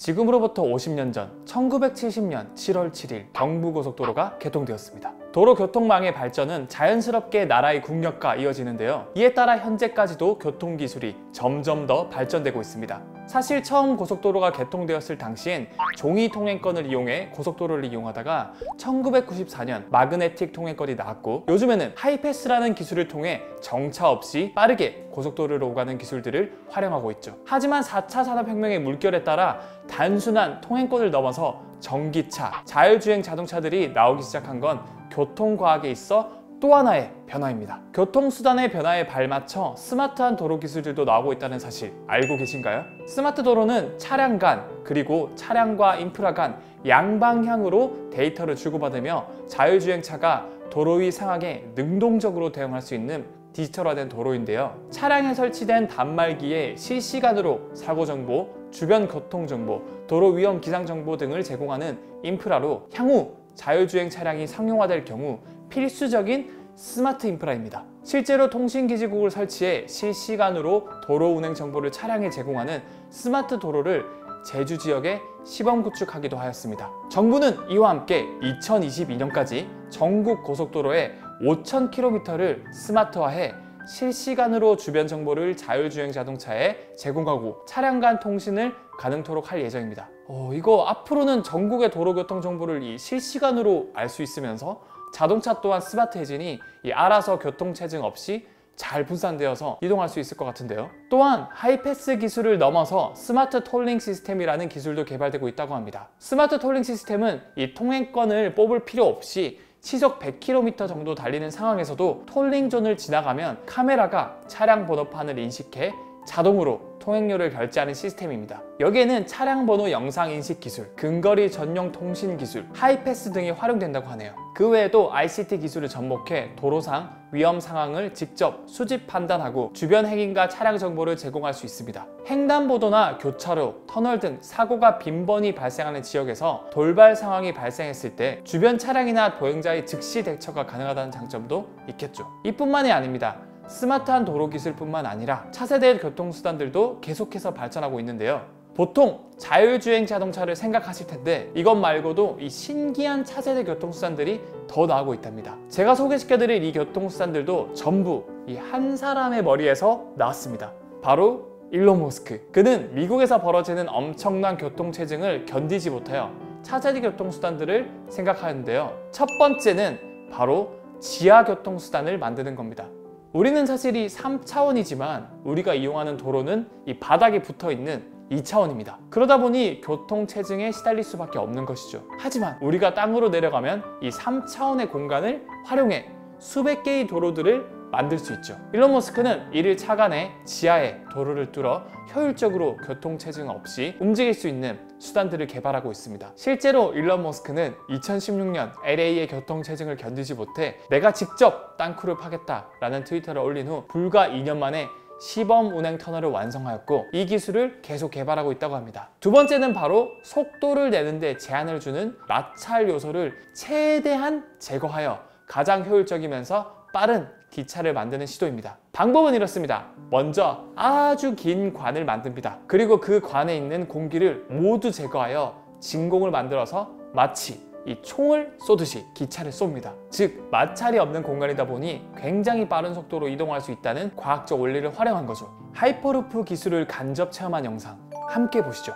지금으로부터 50년 전 1970년 7월 7일 경부고속도로가 개통되었습니다. 도로 교통망의 발전은 자연스럽게 나라의 국력과 이어지는데요. 이에 따라 현재까지도 교통기술이 점점 더 발전되고 있습니다. 사실 처음 고속도로가 개통되었을 당시엔 종이 통행권을 이용해 고속도로를 이용하다가 1994년 마그네틱 통행권이 나왔고, 요즘에는 하이패스라는 기술을 통해 정차 없이 빠르게 고속도로를 오가는 기술들을 활용하고 있죠. 하지만 4차 산업혁명의 물결에 따라 단순한 통행권을 넘어서 전기차, 자율주행 자동차들이 나오기 시작한 건 교통과학에 있어 또 하나의 변화입니다. 교통수단의 변화에 발맞춰 스마트한 도로 기술들도 나오고 있다는 사실 알고 계신가요? 스마트 도로는 차량 간, 그리고 차량과 인프라 간 양방향으로 데이터를 주고받으며 자율주행차가 도로 위 상황에 능동적으로 대응할 수 있는 디지털화된 도로인데요. 차량에 설치된 단말기에 실시간으로 사고정보, 주변 교통정보, 도로 위험 기상정보 등을 제공하는 인프라로 향후 자율주행 차량이 상용화될 경우 필수적인 스마트 인프라입니다. 실제로 통신기지국을 설치해 실시간으로 도로 운행 정보를 차량에 제공하는 스마트 도로를 제주 지역에 시범 구축하기도 하였습니다. 정부는 이와 함께 2022년까지 전국 고속도로의 5,000km를 스마트화해 실시간으로 주변 정보를 자율주행 자동차에 제공하고 차량 간 통신을 가능토록 할 예정입니다. 이거 앞으로는 전국의 도로교통 정보를 실시간으로 알 수 있으면서 자동차 또한 스마트해지니 알아서 교통체증 없이 잘 분산되어서 이동할 수 있을 것 같은데요. 또한 하이패스 기술을 넘어서 스마트 톨링 시스템이라는 기술도 개발되고 있다고 합니다. 스마트 톨링 시스템은 이 통행권을 뽑을 필요 없이 시속 100km 정도 달리는 상황에서도 톨링존을 지나가면 카메라가 차량 번호판을 인식해 자동으로 통행료를 결제하는 시스템입니다. 여기에는 차량 번호 영상 인식 기술, 근거리 전용 통신 기술, 하이패스 등이 활용된다고 하네요. 그 외에도 ICT 기술을 접목해 도로상 위험 상황을 직접 수집 판단하고 주변 행인과 차량 정보를 제공할 수 있습니다. 횡단보도나 교차로, 터널 등 사고가 빈번히 발생하는 지역에서 돌발 상황이 발생했을 때 주변 차량이나 보행자의 즉시 대처가 가능하다는 장점도 있겠죠. 이뿐만이 아닙니다. 스마트한 도로 기술뿐만 아니라 차세대 교통수단들도 계속해서 발전하고 있는데요. 보통 자율주행 자동차를 생각하실 텐데 이것 말고도 이 신기한 차세대 교통수단들이 더 나오고 있답니다. 제가 소개시켜드릴 이 교통수단들도 전부 이 한 사람의 머리에서 나왔습니다. 바로 일론 머스크. 그는 미국에서 벌어지는 엄청난 교통체증을 견디지 못하여 차세대 교통수단들을 생각하는데요. 첫 번째는 바로 지하교통수단을 만드는 겁니다. 우리는 사실 이 3차원이지만 우리가 이용하는 도로는 이 바닥에 붙어있는 2차원입니다. 그러다 보니 교통체증에 시달릴 수밖에 없는 것이죠. 하지만 우리가 땅으로 내려가면 이 3차원의 공간을 활용해 수백 개의 도로들을 만들 수 있죠. 일론 머스크는 이를 착안해 지하에 도로를 뚫어 효율적으로 교통체증 없이 움직일 수 있는 수단들을 개발하고 있습니다. 실제로 일론 머스크는 2016년 LA의 교통체증을 견디지 못해 내가 직접 땅굴을 파겠다라는 트위터를 올린 후 불과 2년 만에 시범 운행 터널을 완성하였고 이 기술을 계속 개발하고 있다고 합니다. 두 번째는 바로 속도를 내는 데 제한을 주는 마찰 요소를 최대한 제거하여 가장 효율적이면서 빠른 기차를 만드는 시도입니다. 방법은 이렇습니다. 먼저 아주 긴 관을 만듭니다. 그리고 그 관에 있는 공기를 모두 제거하여 진공을 만들어서 마치 이 총을 쏘듯이 기차를 쏩니다. 즉 마찰이 없는 공간이다 보니 굉장히 빠른 속도로 이동할 수 있다는 과학적 원리를 활용한 거죠. 하이퍼루프 기술을 간접 체험한 영상 함께 보시죠.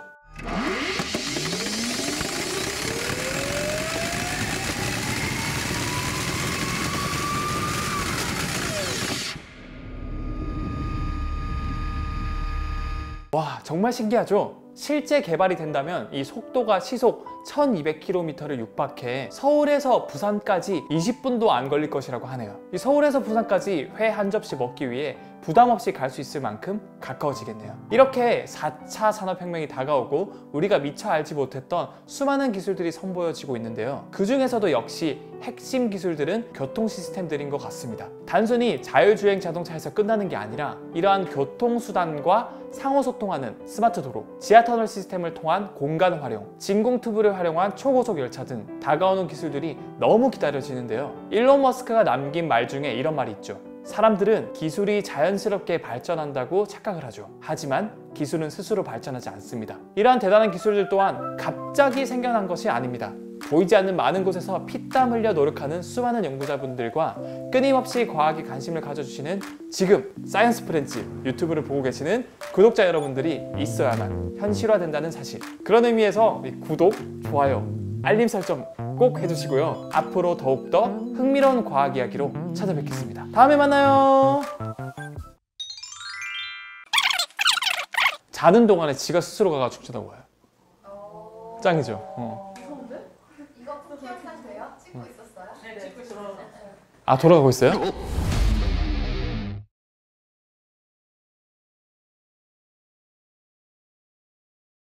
와, 정말 신기하죠? 실제 개발이 된다면 이 속도가 시속 1200km를 육박해 서울에서 부산까지 20분도 안 걸릴 것이라고 하네요. 이 서울에서 부산까지 회 한 접시 먹기 위해 부담 없이 갈 수 있을 만큼 가까워지겠네요. 이렇게 4차 산업혁명이 다가오고 우리가 미처 알지 못했던 수많은 기술들이 선보여지고 있는데요. 그 중에서도 역시 핵심 기술들은 교통 시스템들인 것 같습니다. 단순히 자율주행 자동차에서 끝나는 게 아니라 이러한 교통수단과 상호소통하는 스마트 도로, 지하터널 시스템을 통한 공간 활용, 진공튜브를 활용한 초고속 열차 등 다가오는 기술들이 너무 기다려지는데요. 일론 머스크가 남긴 말 중에 이런 말이 있죠. 사람들은 기술이 자연스럽게 발전한다고 착각을 하죠. 하지만 기술은 스스로 발전하지 않습니다. 이러한 대단한 기술들 또한 갑자기 생겨난 것이 아닙니다. 보이지 않는 많은 곳에서 피땀 흘려 노력하는 수많은 연구자분들과 끊임없이 과학에 관심을 가져주시는 지금 사이언스 프렌즈 유튜브를 보고 계시는 구독자 여러분들이 있어야만 현실화된다는 사실. 그런 의미에서 구독, 좋아요, 알림 설정 꼭 해주시고요. 앞으로 더욱더 흥미로운 과학 이야기로 찾아뵙겠습니다. 다음에 만나요. 자는 동안에 지가 스스로 가가지고 쳐다봐요. 짱이죠? 이거 포기하면 돼요? 찍고 있었어요? 아, 돌아가고 있어요?